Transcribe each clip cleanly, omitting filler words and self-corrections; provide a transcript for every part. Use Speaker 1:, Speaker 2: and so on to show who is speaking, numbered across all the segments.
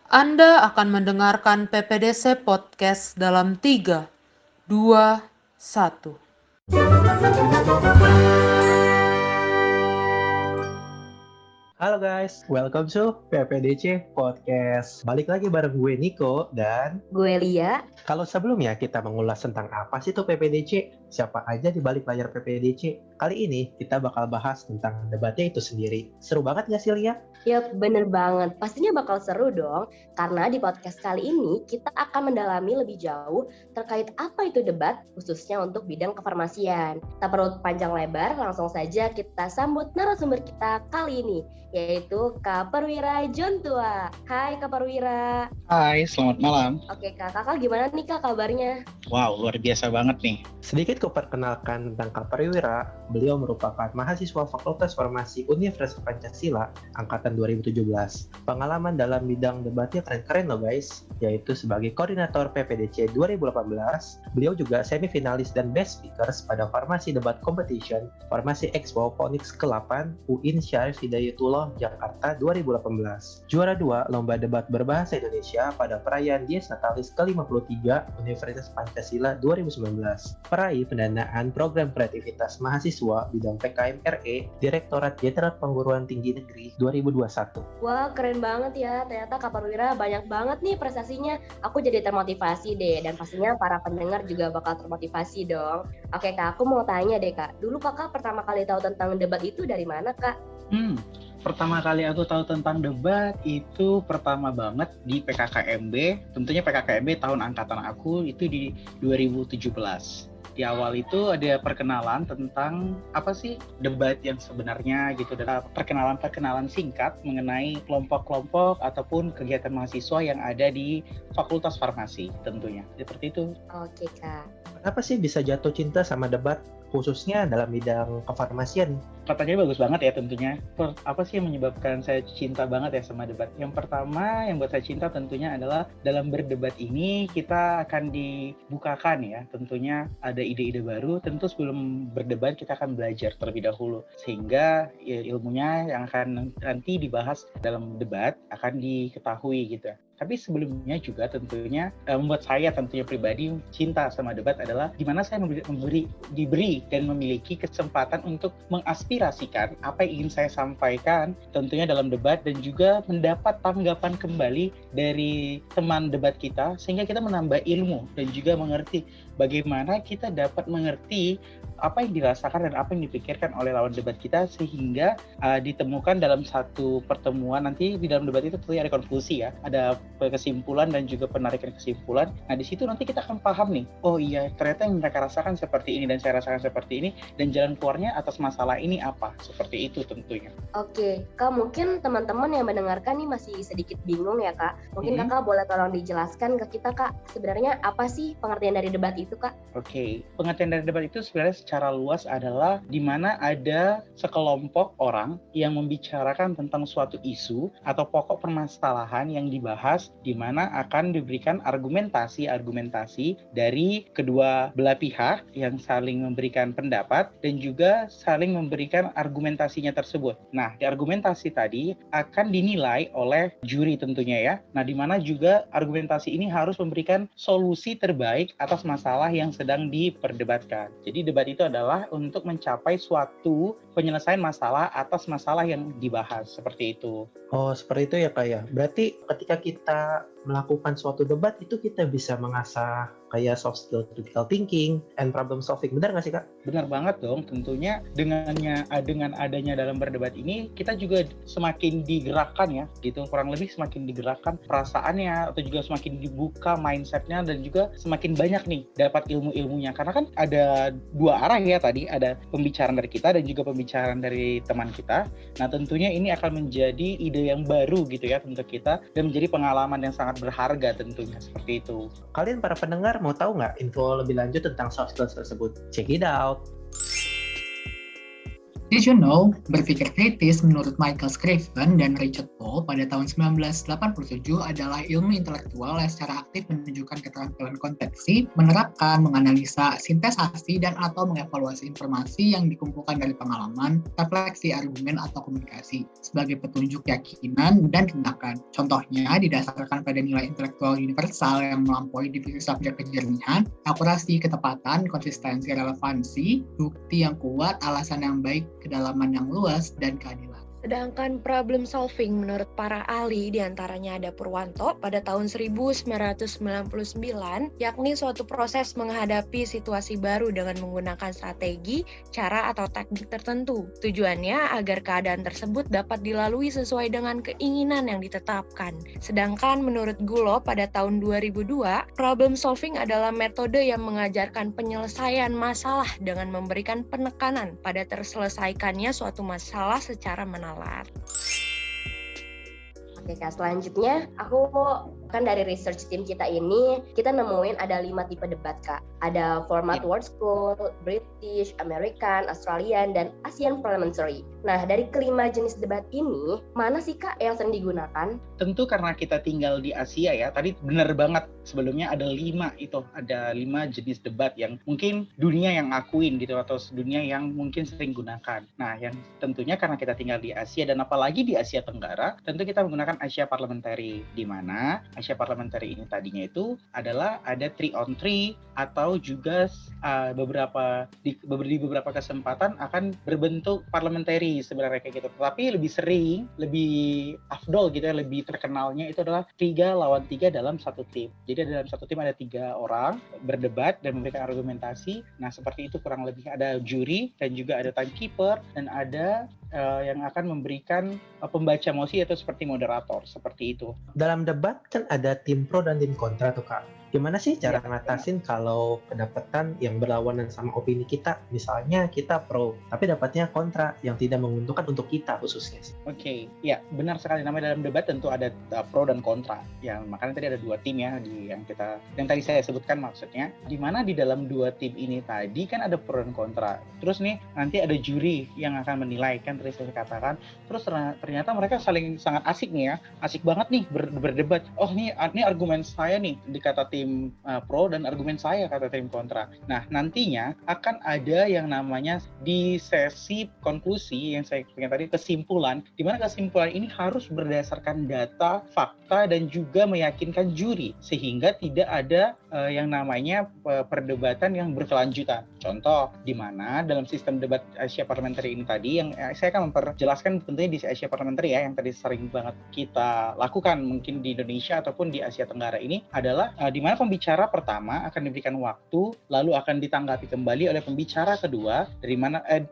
Speaker 1: Anda akan mendengarkan PPDC Podcast dalam 3, 2, 1.
Speaker 2: Halo guys, welcome to PPDC Podcast. Balik lagi bareng gue Niko dan
Speaker 3: Gue Lia.
Speaker 2: kalau sebelumnya kita mengulas tentang apa sih itu PPDC, siapa aja di balik layar PPDC. Kali ini kita bakal bahas tentang debatnya itu sendiri. Seru banget nggak sih Lia?
Speaker 3: Yap, bener banget. Pastinya bakal seru dong, karena di podcast kali ini kita akan mendalami lebih jauh terkait apa itu debat, khususnya untuk bidang kefarmasian. Tak perlu panjang lebar, langsung saja kita sambut narasumber kita kali ini, yaitu Kak Perwira Jontua. Hai Kak Perwira.
Speaker 4: Hai, selamat malam.
Speaker 3: Oke Kak, kakak gimana nih Kak kabarnya?
Speaker 4: Wow, luar biasa banget nih.
Speaker 2: Sedikit kuperkenalkan tentang Kak Perwira. Beliau merupakan mahasiswa Fakultas Farmasi Universitas Pancasila angkatan 2017. Pengalaman dalam bidang debatnya keren-keren loh guys, yaitu sebagai koordinator PPDC 2018. Beliau juga semifinalis dan best speakers pada Farmasi Debat Competition Farmasi Expo Phoenix ke-8 UIN Syarif Hidayatullah Jakarta 2018. Juara 2 Lomba Debat Berbahasa Indonesia pada perayaan Dies Natalis ke-53 Universitas Pancasila 2019. Peraih pendanaan Program Kreativitas Mahasiswa bidang PKM RE Direktorat Jenderal Perguruan Tinggi Negeri 2021.
Speaker 3: Wah, keren banget ya. Ternyata Kak Perwira banyak banget nih prestasinya. Aku jadi termotivasi deh. Dan pastinya para pendengar juga bakal termotivasi dong. Oke Kak, aku mau tanya deh Kak. Dulu Kakak pertama kali tahu tentang debat itu dari mana Kak?
Speaker 4: Pertama kali aku tahu tentang debat itu pertama banget di PKKMB. Tentunya PKKMB tahun angkatan aku itu di 2017. Di awal itu ada perkenalan tentang apa sih debat yang sebenarnya gitu, dan perkenalan singkat mengenai kelompok-kelompok ataupun kegiatan mahasiswa yang ada di Fakultas Farmasi tentunya. Seperti itu.
Speaker 3: Oke Kak.
Speaker 2: Kenapa sih bisa jatuh cinta sama debat, khususnya dalam bidang kefarmasian?
Speaker 4: Pertanyaannya bagus banget ya tentunya. Apa sih yang menyebabkan saya cinta banget ya sama debat? Yang pertama yang buat saya cinta tentunya adalah dalam berdebat ini kita akan dibukakan ya. Tentunya ada ide-ide baru. Tentu sebelum berdebat kita akan belajar terlebih dahulu. Sehingga ya, ilmunya yang akan nanti dibahas dalam debat akan diketahui gitu. Tapi sebelumnya juga tentunya membuat saya tentunya pribadi cinta sama debat adalah gimana saya diberi dan memiliki kesempatan untuk mengaspirasikan apa yang ingin saya sampaikan tentunya dalam debat, dan juga mendapat tanggapan kembali dari teman debat kita sehingga kita menambah ilmu dan juga mengerti bagaimana kita dapat mengerti apa yang dirasakan dan apa yang dipikirkan oleh lawan debat kita, sehingga ditemukan dalam satu pertemuan. Nanti di dalam debat itu tentunya ada konklusi ya, ada kesimpulan dan juga penarikan kesimpulan. Nah di situ nanti kita akan paham nih, oh iya ternyata yang mereka rasakan seperti ini dan saya rasakan seperti ini, dan jalan keluarnya atas masalah ini apa, seperti itu tentunya.
Speaker 3: Oke, Kak, mungkin teman-teman yang mendengarkan nih masih sedikit bingung ya, Kak. Mungkin Kakak boleh tolong dijelaskan ke kita, Kak, sebenarnya apa sih pengertian dari debat itu, Kak?
Speaker 4: Oke, pengertian dari debat itu sebenarnya secara luas adalah di mana ada sekelompok orang yang membicarakan tentang suatu isu atau pokok permasalahan yang dibahas, di mana akan diberikan argumentasi dari kedua belah pihak yang saling memberikan pendapat dan juga saling memberikan argumentasinya tersebut. Nah, di argumentasi tadi akan dinilai oleh juri tentunya ya. Nah, di mana juga argumentasi ini harus memberikan solusi terbaik atas masalah yang sedang diperdebatkan. Jadi debat itu adalah untuk mencapai suatu penyelesaian masalah atas masalah yang dibahas, seperti itu.
Speaker 2: Oh, seperti itu ya Kak ya. Berarti ketika kita melakukan suatu debat itu kita bisa mengasah kayak soft skill critical thinking and problem solving. Benar nggak sih Kak?
Speaker 4: Benar banget dong, tentunya dengan adanya dalam berdebat ini kita juga semakin digerakkan ya, gitu, kurang lebih semakin digerakkan perasaannya atau juga semakin dibuka mindsetnya, dan juga semakin banyak nih dapat ilmunya, karena kan ada dua arah ya tadi, ada pembicaraan dari kita dan juga pembicaraan dari teman kita. Nah tentunya ini akan menjadi ide yang baru gitu ya untuk kita, dan menjadi pengalaman yang sangat berharga tentunya, seperti itu.
Speaker 2: Kalian para pendengar mau tahu nggak info lebih lanjut tentang soft skills tersebut? Check it out!
Speaker 5: Did you know? Berpikir kritis menurut Michael Scriven dan Richard Paul pada tahun 1987 adalah ilmu intelektual yang secara aktif menunjukkan keterampilan konteksi, menerapkan, menganalisa, sintesasi, dan atau mengevaluasi informasi yang dikumpulkan dari pengalaman, refleksi, argumen, atau komunikasi sebagai petunjuk keyakinan dan tindakan. Contohnya didasarkan pada nilai intelektual universal yang melampaui divisi subjek kejernihan, akurasi, ketepatan, konsistensi, relevansi, bukti yang kuat, alasan yang baik, kedalaman yang luas, dan keadilan.
Speaker 6: Sedangkan problem solving menurut para ahli diantaranya ada Purwanto pada tahun 1999, yakni suatu proses menghadapi situasi baru dengan menggunakan strategi, cara atau teknik tertentu. Tujuannya agar keadaan tersebut dapat dilalui sesuai dengan keinginan yang ditetapkan. Sedangkan menurut Gulo pada tahun 2002, problem solving adalah metode yang mengajarkan penyelesaian masalah dengan memberikan penekanan pada terselesaikannya suatu masalah secara menalar.
Speaker 3: Oke Kak, selanjutnya aku kan dari research tim kita ini, kita nemuin ada 5 tipe debat Kak. Ada format World School, British, American, Australian, dan Asian Parliamentary. Nah, dari kelima jenis debat ini, mana sih Kak yang sering digunakan?
Speaker 4: Tentu karena kita tinggal di Asia ya, tadi benar banget sebelumnya ada 5 jenis debat yang mungkin dunia yang ngakuin gitu, atau dunia yang mungkin sering gunakan. Nah, yang tentunya karena kita tinggal di Asia dan apalagi di Asia Tenggara, tentu kita menggunakan Asia Parliamentary, di mana Asia Parliamentary ini tadinya itu adalah ada 3 on 3 atau juga di beberapa kesempatan akan berbentuk parliamentary sebenarnya kayak gitu. Tapi lebih sering, lebih afdol gitu ya, lebih terkenalnya itu adalah 3 lawan 3 dalam satu tim. Jadi dalam satu tim ada 3 orang berdebat dan memberikan argumentasi. Nah, seperti itu kurang lebih. Ada juri dan juga ada timekeeper dan ada yang akan memberikan pembaca mosi atau seperti moderator, seperti itu.
Speaker 2: Dalam debat kan ada tim pro dan tim kontra tuh Kak. Gimana sih cara ngatasin kalau pendapatan yang berlawanan sama opini kita? Misalnya kita pro, tapi dapatnya kontra yang tidak menguntungkan untuk kita khususnya sih.
Speaker 4: Oke, ya benar sekali. Namanya dalam debat tentu ada pro dan kontra. Ya makanya tadi ada 2 tim ya yang tadi saya sebutkan maksudnya. Di mana di dalam 2 tim ini tadi kan ada pro dan kontra. Terus nih nanti ada juri yang akan menilai kan tadi saya katakan. Terus ternyata mereka sangat asik nih ya, asik banget nih berdebat. Oh ini argumen saya nih dikata tim pro dan argumen saya kata tim kontra. Nah nantinya akan ada yang namanya di sesi konklusi yang saya katakan tadi kesimpulan, di mana kesimpulan ini harus berdasarkan data, fakta dan juga meyakinkan juri sehingga tidak ada yang namanya perdebatan yang berkelanjutan. Contoh di mana dalam sistem debat Asia Parliamentary ini tadi yang saya akan memperjelaskan tentunya di Asia Parliamentary ya yang tadi sering banget kita lakukan mungkin di Indonesia ataupun di Asia Tenggara ini adalah di mana pembicara pertama akan diberikan waktu lalu akan ditanggapi kembali oleh pembicara kedua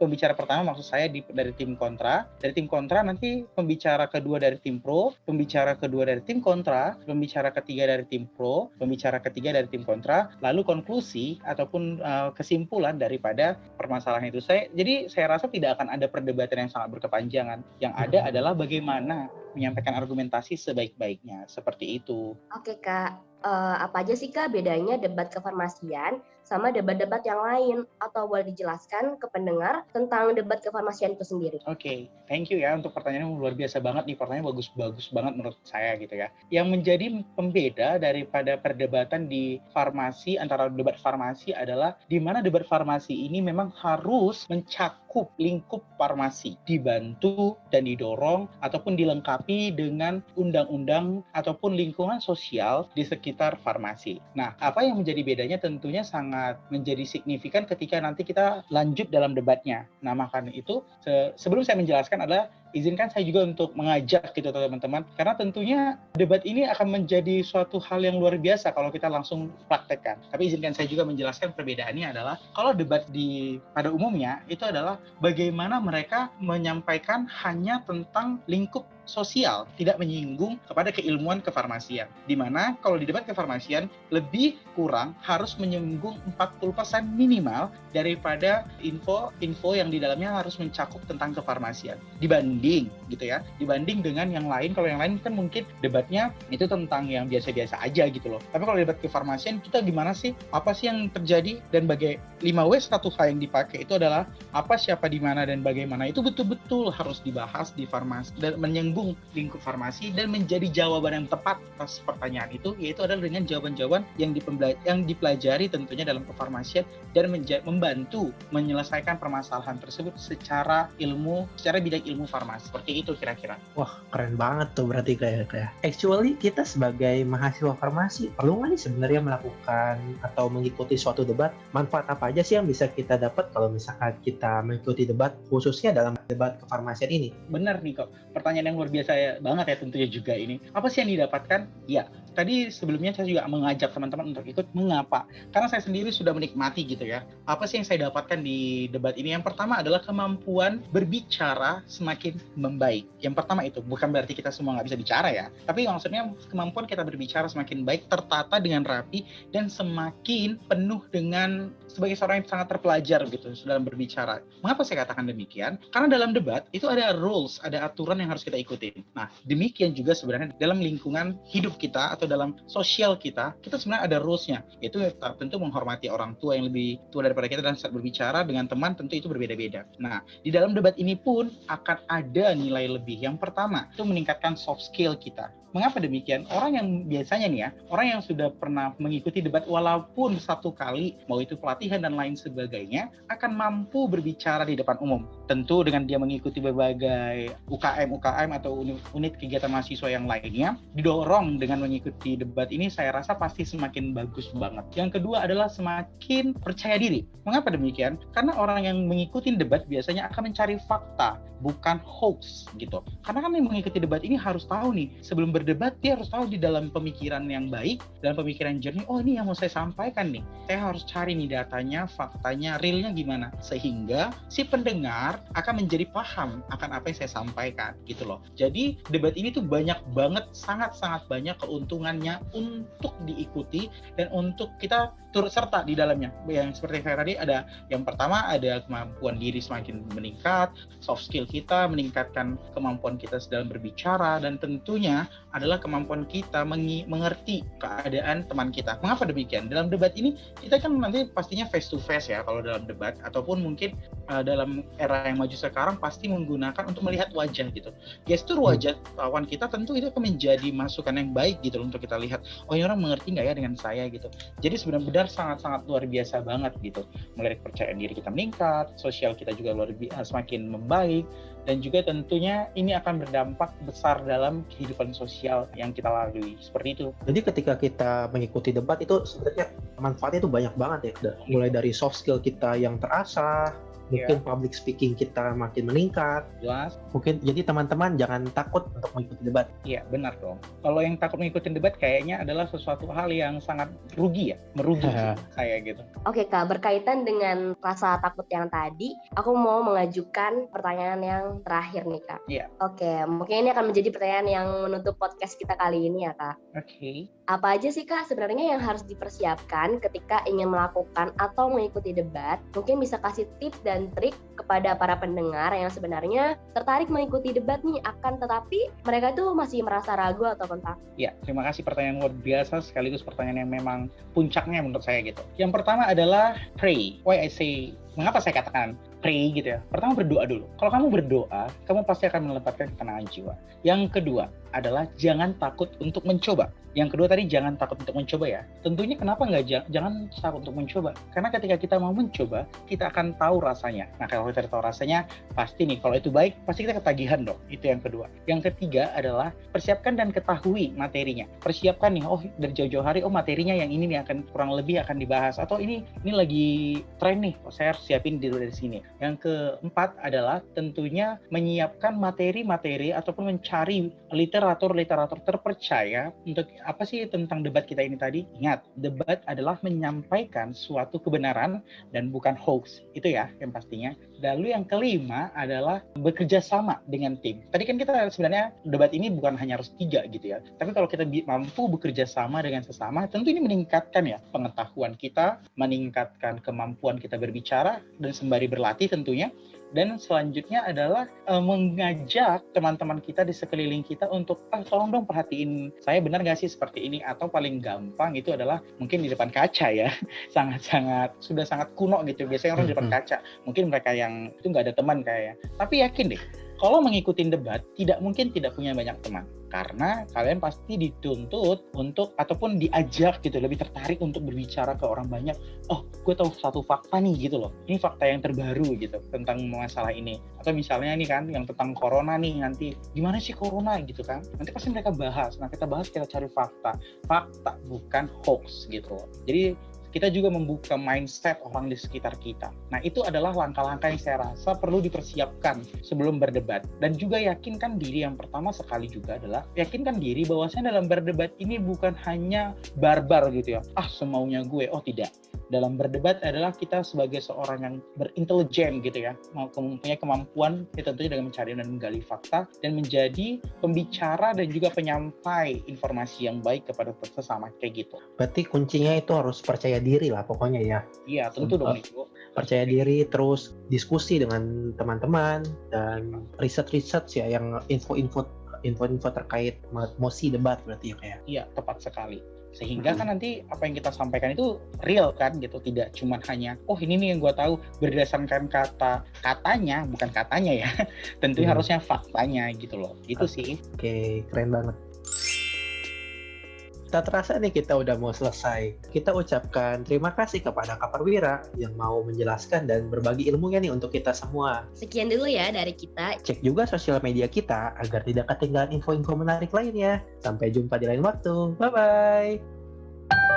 Speaker 4: pembicara pertama maksud saya dari tim kontra nanti pembicara kedua dari tim pro, pembicara kedua dari tim kontra, pembicara ketiga dari tim pro, pembicara ketiga dari tim kontra, lalu konklusi ataupun kesimpulan daripada permasalahan itu. Jadi saya rasa tidak akan ada perdebatan yang sangat berkepanjangan. Yang ada adalah bagaimana menyampaikan argumentasi sebaik-baiknya, seperti itu.
Speaker 3: Oke Kak, apa aja sih Kak bedanya debat kefarmasian sama debat-debat yang lain? Atau boleh dijelaskan ke pendengar tentang debat kefarmasian itu sendiri?
Speaker 4: Oke, thank you ya untuk pertanyaannya luar biasa banget nih, pertanyaan bagus banget menurut saya gitu ya. Yang menjadi pembeda daripada perdebatan di farmasi antara debat farmasi adalah di mana debat farmasi ini memang harus mencakup lingkup farmasi, dibantu dan didorong ataupun dilengkapi dengan undang-undang ataupun lingkungan sosial di sekitar farmasi. Nah, apa yang menjadi bedanya tentunya sangat menjadi signifikan ketika nanti kita lanjut dalam debatnya. Nah, makanya itu sebelum saya menjelaskan adalah izinkan saya juga untuk mengajak gitu teman-teman, karena tentunya debat ini akan menjadi suatu hal yang luar biasa kalau kita langsung praktekkan. Tapi izinkan saya juga menjelaskan perbedaannya adalah kalau debat pada umumnya itu adalah bagaimana mereka menyampaikan hanya tentang lingkup sosial, tidak menyinggung kepada keilmuan kefarmasian. Di mana kalau di debat kefarmasian lebih kurang harus menyinggung 40% minimal daripada info yang di dalamnya harus mencakup tentang kefarmasian. Dibanding dibanding gitu ya, dibanding dengan yang lain. Kalau yang lain kan mungkin debatnya itu tentang yang biasa-biasa aja gitu loh. Tapi kalau debat kefarmasian, kita gimana sih, apa sih yang terjadi, dan 5W 1H yang dipakai itu adalah apa, siapa, di mana, dan bagaimana. Itu betul-betul harus dibahas di farmasi dan menyinggung lingkup farmasi dan menjadi jawaban yang tepat atas pertanyaan itu, yaitu adalah dengan jawaban-jawaban yang dipelajari tentunya dalam kefarmasian dan membantu menyelesaikan permasalahan tersebut secara bidang ilmu farmasi. Seperti itu kira-kira.
Speaker 2: Wah, keren banget tuh berarti kayak. Actually, kita sebagai mahasiswa farmasi perlu nggak nih sebenarnya melakukan atau mengikuti suatu debat? Manfaat apa aja sih yang bisa kita dapat kalau misalkan kita mengikuti debat, khususnya dalam debat kefarmasian ini?
Speaker 4: Benar nih kok, pertanyaan yang luar biasa banget ya tentunya juga ini. Apa sih yang didapatkan? Ya, tadi sebelumnya saya juga mengajak teman-teman untuk ikut. Mengapa? Karena saya sendiri sudah menikmati gitu ya. Apa sih yang saya dapatkan di debat ini? Yang pertama adalah kemampuan berbicara semakin membaik. Yang pertama itu, bukan berarti kita semua nggak bisa bicara ya, tapi maksudnya kemampuan kita berbicara semakin baik, tertata dengan rapi, dan semakin penuh dengan sebagai seorang yang sangat terpelajar gitu dalam berbicara. Mengapa saya katakan demikian? Karena dalam debat itu ada rules, ada aturan yang harus kita ikutin. Nah, demikian juga sebenarnya dalam lingkungan hidup kita atau dalam sosial kita sebenarnya ada rules-nya. Yaitu tentu menghormati orang tua yang lebih tua daripada kita, dan saat berbicara dengan teman tentu itu berbeda-beda. Nah, di dalam debat ini pun akan ada nilai lebih. Yang pertama, itu meningkatkan soft skill kita. Mengapa demikian? Orang yang biasanya nih ya, orang yang sudah pernah mengikuti debat walaupun satu kali, mau itu pelatihan dan lain sebagainya, akan mampu berbicara di depan umum. Tentu dengan dia mengikuti berbagai UKM atau unit kegiatan mahasiswa yang lainnya, didorong dengan mengikuti debat ini, saya rasa pasti semakin bagus banget. Yang kedua adalah semakin percaya diri. Mengapa demikian? Karena orang yang mengikuti debat biasanya akan mencari fakta, bukan hoax gitu. Karena kan yang mengikuti debat ini harus tahu nih, sebelum berdebat dia harus tahu di dalam pemikiran yang baik, dalam pemikiran jernih, oh ini yang mau saya sampaikan nih. Saya harus cari nih datanya, faktanya, realnya gimana. Sehingga si pendengar akan menjadi paham akan apa yang saya sampaikan gitu loh. Jadi debat ini tuh banyak banget, sangat-sangat banyak keuntungannya untuk diikuti dan untuk kita turut serta di dalamnya. Yang seperti saya tadi ada, yang pertama ada kemampuan diri semakin meningkat, soft skill kita meningkatkan kemampuan kita dalam berbicara, dan tentunya adalah kemampuan kita mengerti keadaan teman kita. Mengapa demikian? Dalam debat ini kita kan nanti pastinya face to face ya kalau dalam debat, ataupun mungkin dalam era yang maju sekarang pasti menggunakan untuk melihat wajah gitu. Gestur wajah lawan kita tentu itu akan menjadi masukan yang baik gitu untuk kita lihat, oh ini orang mengerti nggak ya dengan saya gitu. Jadi sebenarnya sangat-sangat luar biasa banget gitu. Mulai kepercayaan diri kita meningkat, sosial kita juga semakin membaik, dan juga tentunya ini akan berdampak besar dalam kehidupan sosial yang kita lalui. Seperti itu.
Speaker 2: Jadi ketika kita mengikuti debat itu sebenarnya manfaatnya itu banyak banget ya. Mulai dari soft skill kita yang terasah, mungkin public speaking kita makin meningkat.
Speaker 4: Jelas.
Speaker 2: Mungkin jadi teman-teman jangan takut untuk mengikuti debat.
Speaker 4: Iya, benar dong. Kalau yang takut mengikuti debat kayaknya adalah sesuatu hal yang sangat merugi saya gitu.
Speaker 3: Oke Kak, berkaitan dengan rasa takut yang tadi, aku mau mengajukan pertanyaan yang terakhir nih Kak.
Speaker 4: Iya.
Speaker 3: Oke, mungkin ini akan menjadi pertanyaan yang menutup podcast kita kali ini ya Kak.
Speaker 4: Oke.
Speaker 3: Apa aja sih Kak sebenarnya yang harus dipersiapkan ketika ingin melakukan atau mengikuti debat? Mungkin bisa kasih tips dan trik kepada para pendengar yang sebenarnya tertarik mengikuti debat nih, akan tetapi mereka tuh masih merasa ragu atau takut.
Speaker 4: Ya, terima kasih, pertanyaan luar biasa sekaligus pertanyaan yang memang puncaknya menurut saya gitu. Yang pertama adalah pray. Why I say, mengapa saya katakan pray gitu ya? Pertama, berdoa dulu. Kalau kamu berdoa, kamu pasti akan mendapatkan ketenangan jiwa. Yang kedua adalah jangan takut untuk mencoba. Yang kedua tadi jangan takut untuk mencoba ya. Tentunya kenapa jangan takut untuk mencoba? Karena ketika kita mau mencoba, kita akan tahu rasanya. Nah, kalau kita tahu rasanya, pasti nih kalau itu baik, pasti kita ketagihan dong. Itu yang kedua. Yang ketiga adalah persiapkan dan ketahui materinya. Persiapkan nih, oh dari jauh-jauh hari, oh materinya yang ini nih akan kurang lebih akan dibahas, atau ini lagi tren nih, oh, saya harus siapin dari sini. Yang keempat adalah tentunya menyiapkan materi-materi ataupun mencari literatur terpercaya untuk apa sih tentang debat kita ini tadi. Ingat, debat adalah menyampaikan suatu kebenaran dan bukan hoax. Itu ya yang pastinya. Lalu yang kelima adalah bekerja sama dengan tim. Tadi kan kita sebenarnya debat ini bukan hanya harus 3 gitu ya. Tapi kalau kita mampu bekerja sama dengan sesama, tentu ini meningkatkan ya pengetahuan kita, meningkatkan kemampuan kita berbicara, dan sembari berlatih tentunya Dan selanjutnya adalah mengajak teman-teman kita di sekeliling kita untuk tolong dong perhatiin saya benar nggak sih seperti ini, atau paling gampang itu adalah mungkin di depan kaca ya. Sudah sangat kuno gitu, biasanya orang di depan kaca, mungkin mereka yang itu nggak ada teman kayaknya, tapi yakin deh kalau mengikuti debat tidak mungkin tidak punya banyak teman, karena kalian pasti dituntut untuk ataupun diajak gitu, lebih tertarik untuk berbicara ke orang banyak. Oh, gue tahu satu fakta nih gitu loh, ini fakta yang terbaru gitu tentang masalah ini, atau misalnya nih kan yang tentang corona nih, nanti gimana sih corona gitu kan, nanti pasti mereka bahas. Nah, kita bahas, kita cari fakta bukan hoax gitu loh. Jadi kita juga membuka mindset orang di sekitar kita. Nah, itu adalah langkah-langkah yang saya rasa perlu dipersiapkan sebelum berdebat. Dan juga yakinkan diri, yang pertama sekali juga adalah yakinkan diri bahwasanya dalam berdebat ini bukan hanya barbar gitu ya. Semaunya gue. Oh, tidak. Dalam berdebat adalah kita sebagai seorang yang berintelijen gitu ya, mempunyai kemampuan ya tentunya dengan mencari dan menggali fakta dan menjadi pembicara dan juga penyampai informasi yang baik kepada sesama, kayak gitu.
Speaker 2: Berarti kuncinya itu harus percaya diri lah pokoknya ya.
Speaker 4: Iya, tentu dong Niko.
Speaker 2: Percaya diri, terus diskusi dengan teman-teman, dan riset-riset ya yang info-info terkait mosi debat berarti ya kayak.
Speaker 4: Iya, tepat sekali. Sehingga kan nanti apa yang kita sampaikan itu real kan gitu, tidak cuma hanya ini nih yang gue tahu berdasarkan katanya, bukan katanya ya. Tentunya harusnya faktanya gitu loh. Gitu sih.
Speaker 2: Oke, keren banget. Tak terasa nih kita udah mau selesai. Kita ucapkan terima kasih kepada Kak Perwira yang mau menjelaskan dan berbagi ilmunya nih untuk kita semua.
Speaker 3: Sekian dulu ya dari kita.
Speaker 2: Cek juga sosial media kita agar tidak ketinggalan info-info menarik lainnya. Sampai jumpa di lain waktu. Bye-bye.